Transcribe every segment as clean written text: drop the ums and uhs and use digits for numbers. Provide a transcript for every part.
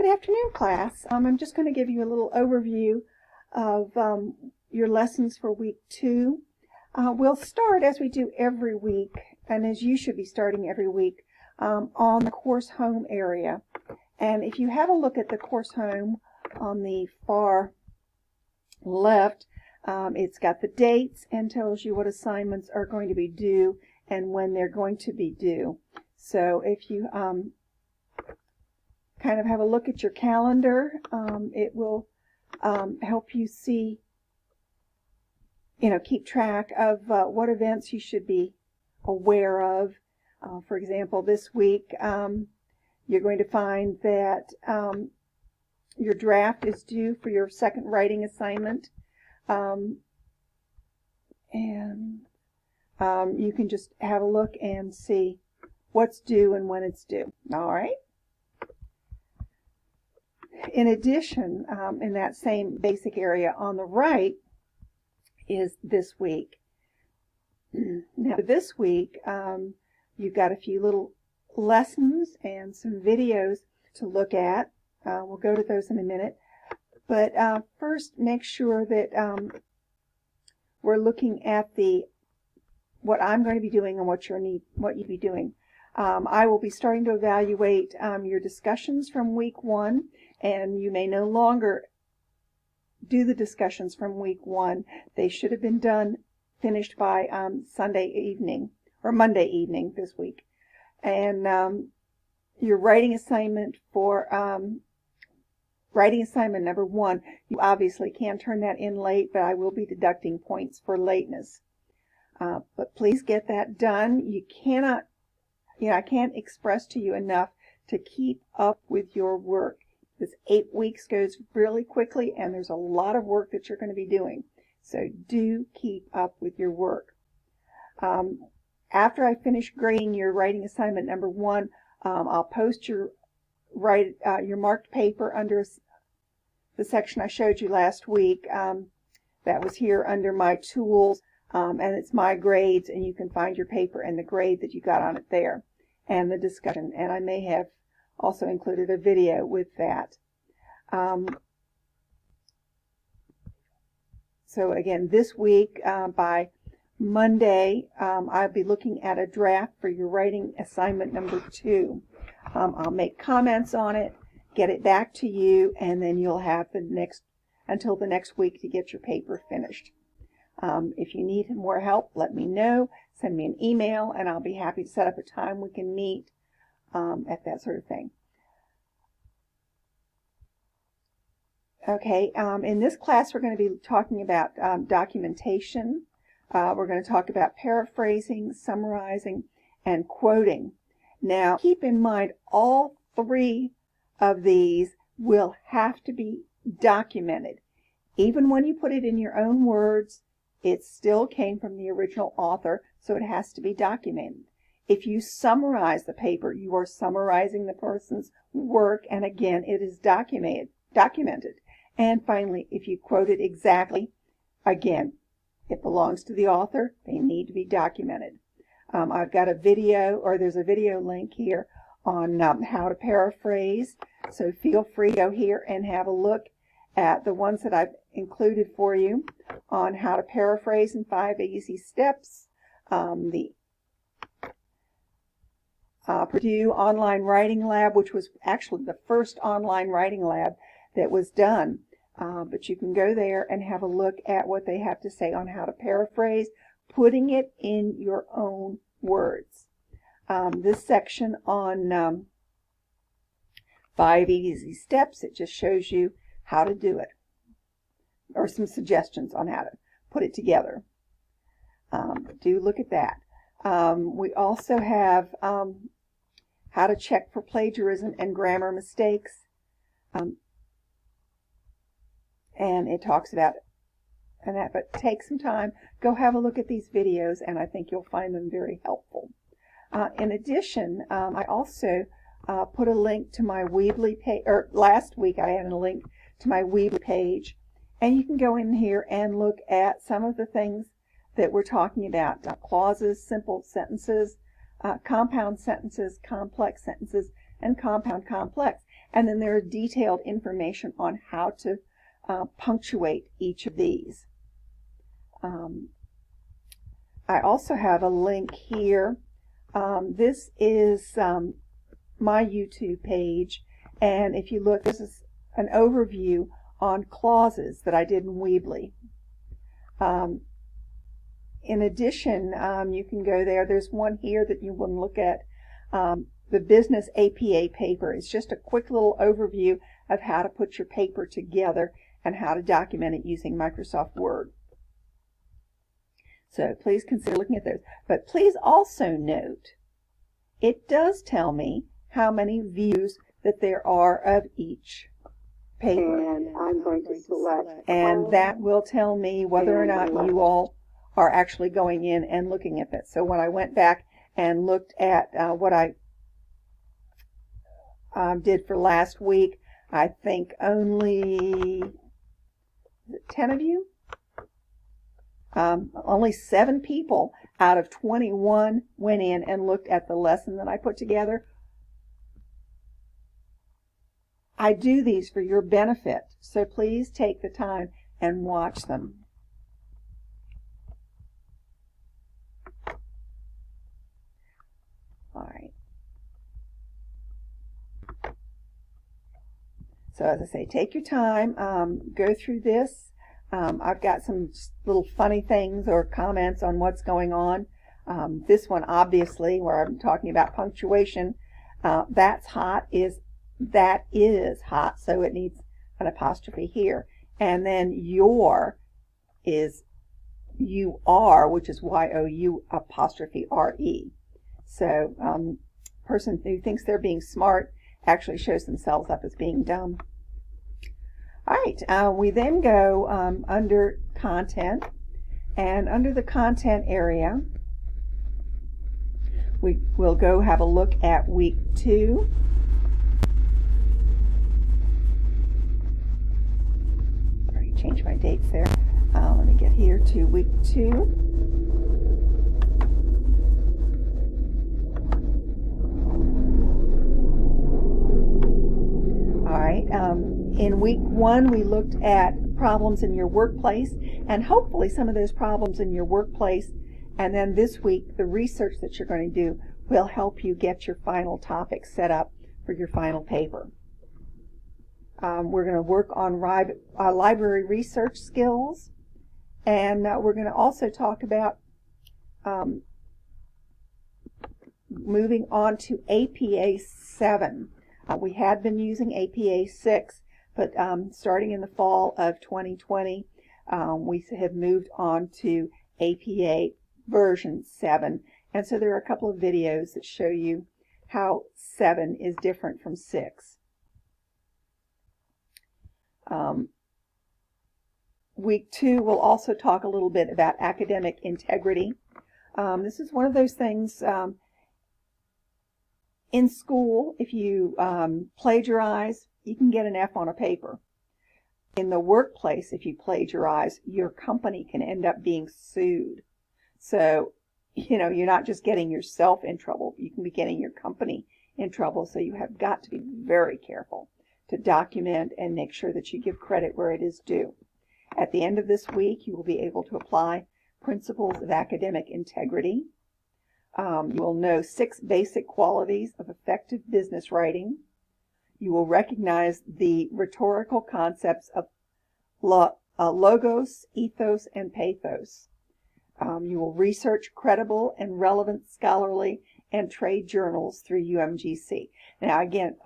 Good afternoon, class. I'm just going to give you a little overview of your lessons for week 2. We'll start, as we do every week, and as you should be starting every week, on the course home area. And if you have a look at the course home on the far left, it's got the dates and tells you what assignments are going to be due and when they're going to be due. So if you kind of have a look at your calendar, it will help you see, keep track of what events you should be aware of. For example, this week you're going to find that your draft is due for your second writing assignment, and you can just have a look and see what's due and when it's due. All right. In addition, in that same basic area on the right is this week. Now this week, you've got a few little lessons and some videos to look at. We'll go to those in a minute. But first, make sure that we're looking at what I'm going to be doing and what you'll be doing. I will be starting to evaluate your discussions from week 1, and you may no longer do the discussions from week 1. They should have been finished by Sunday evening or Monday evening this week. And your writing assignment for writing assignment number 1, you obviously can turn that in late, but I will be deducting points for lateness. But please get that done. You cannot, I can't express to you enough to keep up with your work. This 8 weeks goes really quickly, and there's a lot of work that you're going to be doing. So do keep up with your work. After I finish grading your writing assignment number 1, I'll post your marked paper under the section I showed you last week. That was here under my tools, and it's my grades, and you can find your paper and the grade that you got on it there, and the discussion. And I may have also included a video with that. So again, this week, by Monday, I'll be looking at a draft for your writing assignment number 2. I'll make comments on it, get it back to you, and then you'll have until the next week to get your paper finished. If you need more help, let me know. Send me an email, and I'll be happy to set up a time we can meet at that sort of thing. Okay, in this class we're going to be talking about documentation. We're going to talk about paraphrasing, summarizing, and quoting. Now, keep in mind all 3 of these will have to be documented. Even when you put it in your own words, it still came from the original author, so it has to be documented. If you summarize the paper, you are summarizing the person's work, and again, it is documented. And finally, if you quote it exactly, again, it belongs to the author. They need to be documented. I've got a video, or there's a video link here on how to paraphrase, so feel free to go here and have a look at the ones that I've included for you on how to paraphrase in 5 easy steps. The Purdue Online Writing Lab, which was actually the first online writing lab that was done. But you can go there and have a look at what they have to say on how to paraphrase, putting it in your own words. This section on 5 easy steps, it just shows you how to do it, or some suggestions on how to put it together. Do look at that. We also have how to check for plagiarism and grammar mistakes. And it talks about that, but take some time, go have a look at these videos, and I think you'll find them very helpful. In addition, I also put a link to my Weebly page, or last week I had a link to my Weebly page, and you can go in here and look at some of the things that we're talking about. Clauses, simple sentences, compound sentences, complex sentences, and compound complex. and then there is detailed information on how to punctuate each of these. I also have a link here. This is my YouTube page, and if you look, this is an overview on clauses that I did in Weebly. In addition, you can go there. There's one here that you want to look at, the Business APA paper. It's just a quick little overview of how to put your paper together and how to document it using Microsoft Word. So please consider looking at those. But please also note, it does tell me how many views that there are of each paper. And I'm going to select. And that will tell me whether or not you all are actually going in and looking at this. So when I went back and looked at what I did for last week, I think only 10 of you? Only 7 people out of 21 went in and looked at the lesson that I put together. I do these for your benefit, so please take the time and watch them. All right. So as I say, take your time, go through this. I've got some little funny things or comments on what's going on. This one, obviously, where I'm talking about punctuation, that's hot, that is hot, so it needs an apostrophe here. And then your is you are, which is Y-O-U apostrophe R-E. So person who thinks they're being smart actually shows themselves up as being dumb. All right, we then go under content, and under the content area, we will go have a look at week 2. I already changed my dates there. Let me get here to week 2. In week 1, we looked at problems in your workplace, and hopefully some of those problems in your workplace, and then this week, the research that you're going to do will help you get your final topic set up for your final paper. We're going to work on library research skills, and we're going to also talk about moving on to APA 7. We had been using APA 6, but starting in the fall of 2020, we have moved on to APA version 7. And so there are a couple of videos that show you how 7 is different from 6. Week 2, we'll also talk a little bit about academic integrity. This is one of those things in school, if you plagiarize, you can get an F on a paper. In the workplace, if you plagiarize, your company can end up being sued. So, you're not just getting yourself in trouble, you can be getting your company in trouble. So you have got to be very careful to document and make sure that you give credit where it is due. At the end of this week, you will be able to apply principles of academic integrity. You will know 6 basic qualities of effective business writing. You will recognize the rhetorical concepts of logos, ethos, and pathos. You will research credible and relevant scholarly and trade journals through UMGC. Now again,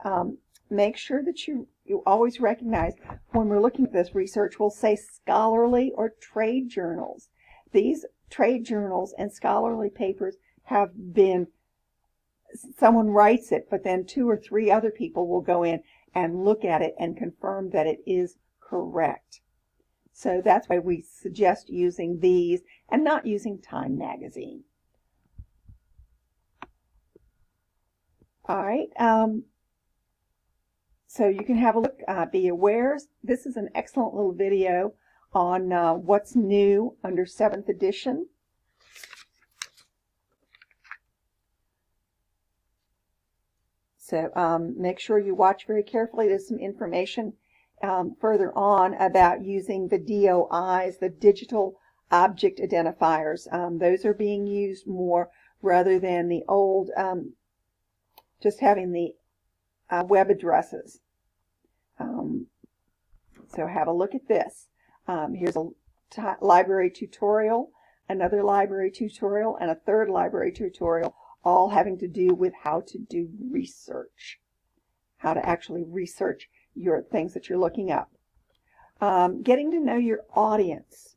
make sure that you always recognize when we're looking at this research, we'll say scholarly or trade journals. These trade journals and scholarly papers have been, someone writes it, but then 2 or 3 other people will go in and look at it and confirm that it is correct. So that's why we suggest using these and not using Time Magazine. All right, so you can have a look, be aware. This is an excellent little video on what's new under 7th edition. So make sure you watch very carefully. There's some information further on about using the DOIs, the digital object identifiers. Those are being used more rather than the old just having the web addresses. So have a look at this. Here's a library tutorial, another library tutorial, and a third library tutorial, all having to do with how to do research, how to actually research your things that you're looking up. Getting to know your audience.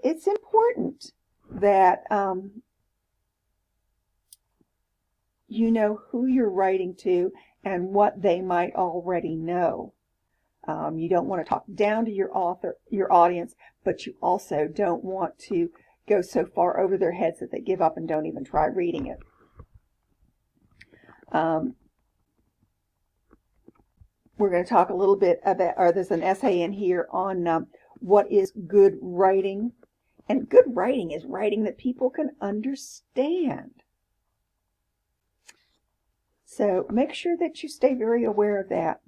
It's important that you know who you're writing to and what they might already know. You don't want to talk down to your audience, but you also don't want to go so far over their heads that they give up and don't even try reading it. We're going to talk a little bit about, or there's an essay in here on what is good writing. And good writing is writing that people can understand. So make sure that you stay very aware of that.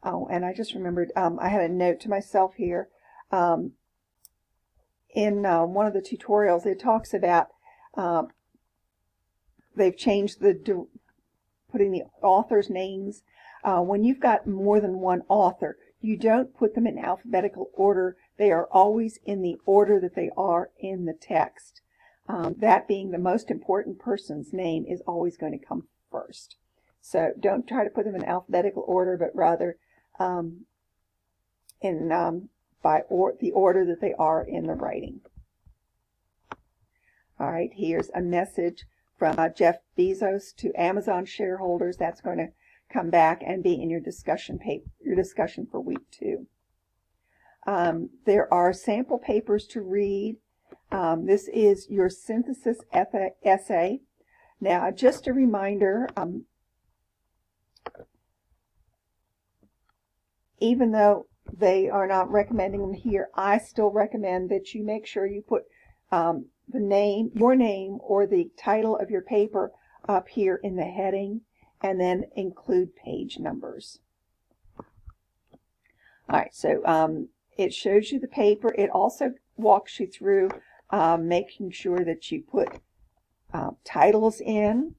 Oh, and I just remembered, I had a note to myself here. In one of the tutorials, it talks about they've changed putting the authors' names. When you've got more than one author, you don't put them in alphabetical order. They are always in the order that they are in the text. That being the most important person's name is always going to come first. So don't try to put them in alphabetical order, but rather by the order that they are in the writing. All right, here's a message from Jeff Bezos to Amazon shareholders. That's going to come back and be in your discussion for week 2. There are sample papers to read. This is your synthesis essay. Now, just a reminder, even though they are not recommending them here, I still recommend that you make sure you put your name or the title of your paper up here in the heading, and then include page numbers. All right, so it shows you the paper. It also walks you through making sure that you put titles in,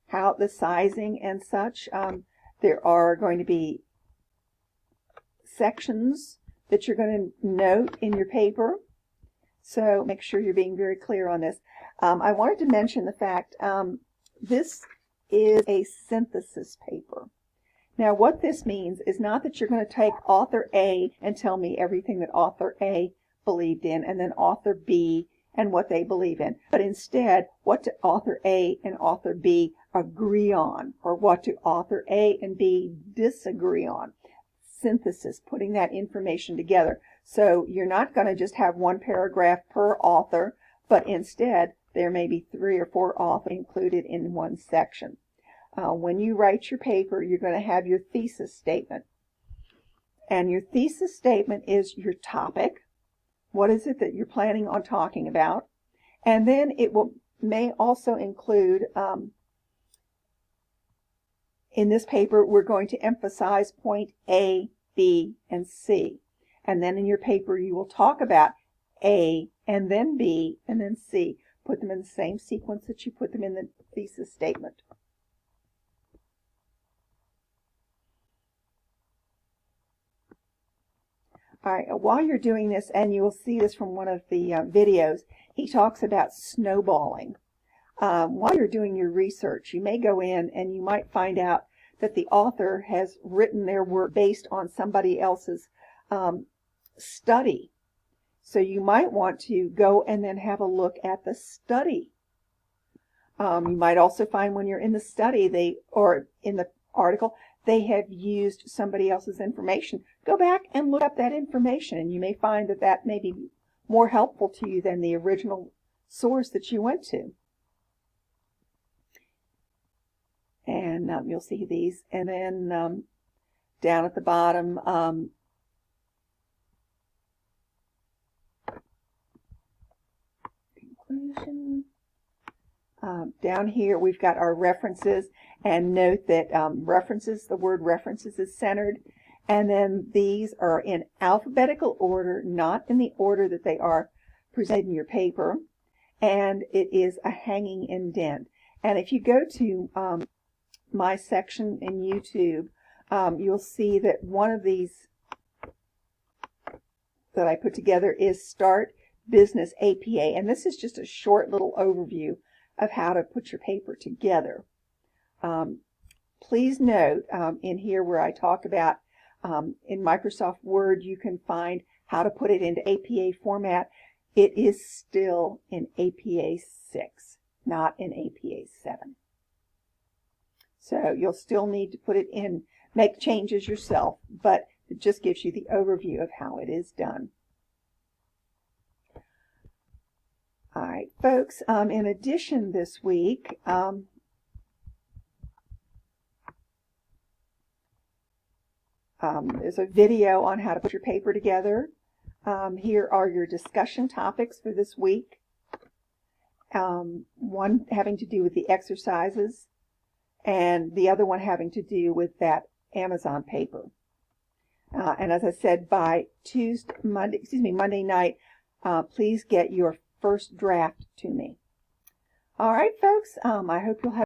how the sizing and such. There are going to be sections that you're going to note in your paper. So make sure you're being very clear on this. I wanted to mention the fact this is a synthesis paper. Now what this means is not that you're going to take author A and tell me everything that author A believed in, and then author B and what they believe in, but instead what do author A and author B agree on, or what do author A and B disagree on. Synthesis, putting that information together. So you're not going to just have one paragraph per author, but instead there may be 3 or 4 authors included in one section. When you write your paper, you're going to have your thesis statement. And your thesis statement is your topic. What is it that you're planning on talking about? And then it may also include, in this paper, we're going to emphasize point A, B, and C. And then in your paper, you will talk about A, and then B, and then C. Put them in the same sequence that you put them in the thesis statement. All right, while you're doing this, and you will see this from one of the videos, he talks about snowballing. While you're doing your research, you may go in and you might find out that the author has written their work based on somebody else's study. So you might want to go and then have a look at the study. You might also find when you're in the study, or in the article, they have used somebody else's information. Go back and look up that information, and you may find that that may be more helpful to you than the original source that you went to. And you'll see these. And then down at the bottom, conclusion. Down here we've got our references, and note that the word references is centered, and then these are in alphabetical order, not in the order that they are presented in your paper, and it is a hanging indent. And if you go to my section in YouTube, you'll see that one of these that I put together is Start Business APA, and this is just a short little overview of how to put your paper together. Please note in here where I talk about in Microsoft Word you can find how to put it into APA format. It is still in APA 6, not in APA 7. So you'll still need to put it in, make changes yourself, but it just gives you the overview of how it is done. All right, folks, in addition this week, there's a video on how to put your paper together. Here are your discussion topics for this week. One having to do with the exercises, and the other one having to do with that Amazon paper. And as I said, by Monday night, please get your first draft to me. All right, folks, I hope you'll have